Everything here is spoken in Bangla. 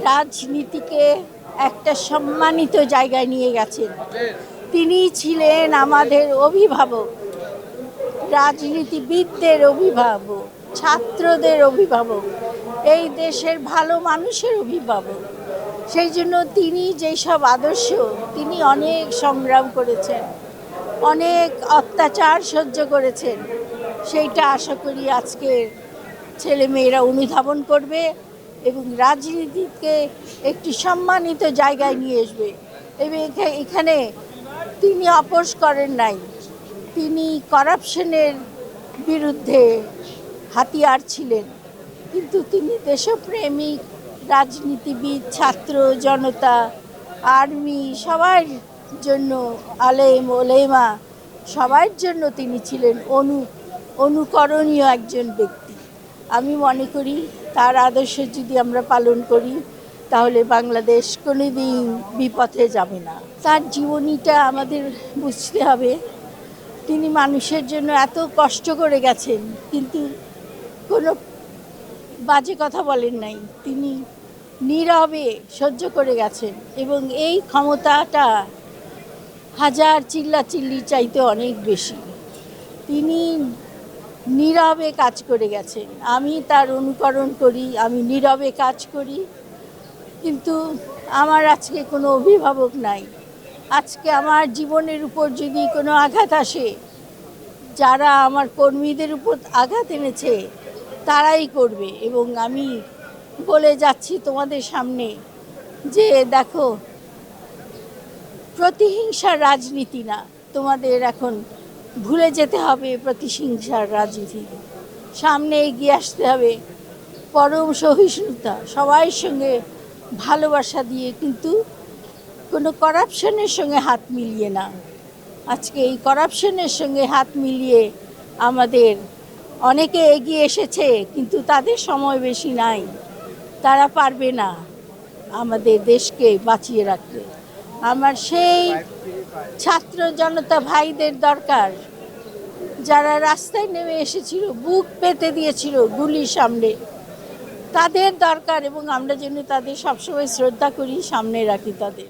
রাজনীতিকে একটা সম্মানিত জায়গায় নিয়ে গেছেন। তিনি ছিলেন আমাদের অভিভাবক, রাজনীতিবিদদের অভিভাবক, ছাত্রদের অভিভাবক, এই দেশের ভালো মানুষের অভিভাবক। সেই জন্য তিনি যেসব আদর্শ, তিনি অনেক সংগ্রাম করেছেন, অনেক অত্যাচার সহ্য করেছেন। সেইটা আশা করি আজকের ছেলেমেয়েরা অনুধাবন করবে এবং রাজনীতিকে একটি সম্মানিত জায়গায় নিয়ে আসবে। এবং এখানে তিনি আপোষ করেন নাই, তিনি করাপশনের বিরুদ্ধে হাতিয়ার ছিলেন, কিন্তু তিনি দেশপ্রেমিক রাজনীতিবিদ, ছাত্র জনতা, আর্মি, সবার জন্য, আলেম ওলেমা, সবার জন্য তিনি ছিলেন অনুকরণীয় একজন ব্যক্তি। আমি মনে করি তার আদর্শ যদি আমরা পালন করি তাহলে বাংলাদেশ কোনোদিন বিপথে যাবে না। তার জীবনীটা আমাদের বুঝতে হবে। তিনি মানুষের জন্য এত কষ্ট করে গেছেন, কিন্তু কোনো বাজে কথা বলেন নাই। তিনি নীরবে সহ্য করে গেছেন এবং এই ক্ষমতাটা হাজার চিল্লাচিল্লি চাইতে অনেক বেশি। তিনি নীরবে কাজ করে গেছেন। আমি তার অনুকরণ করি, আমি নীরবে কাজ করি, কিন্তু আমার আজকে কোনো অভিভাবক নাই। আজকে আমার জীবনের উপর যদি কোনো আঘাত আসে, যারা আমার কর্মীদের উপর আঘাত এনেছে তারাই করবে। এবং আমি বলে যাচ্ছি তোমাদের সামনে যে দেখো, প্রতিহিংসার রাজনীতি না, তোমাদের এখন ভুলে যেতে হবে প্রতিহিংসার রাজনীতি। সামনে এগিয়ে আসতে হবে পরম সহিষ্ণুতা, সবার সঙ্গে ভালোবাসা দিয়ে, কিন্তু কোনো করাপশনের সঙ্গে হাত মিলিয়ে না। আজকে এই করাপশনের সঙ্গে হাত মিলিয়ে আমাদের অনেকে এগিয়ে এসেছে, কিন্তু তাদের সময় বেশি নাই, তারা পারবে না আমাদের দেশকে বাঁচিয়ে রাখতে। আমার সেই ছাত্র জনতা ভাইদের দরকার, যারা রাস্তায় নেমে এসেছিল, বুক পেতে দিয়েছিল গুলির সামনে, তাদের দরকার। এবং আমরা যেন তাদের সবসময় শ্রদ্ধা করি, সামনে রাখি তাদের।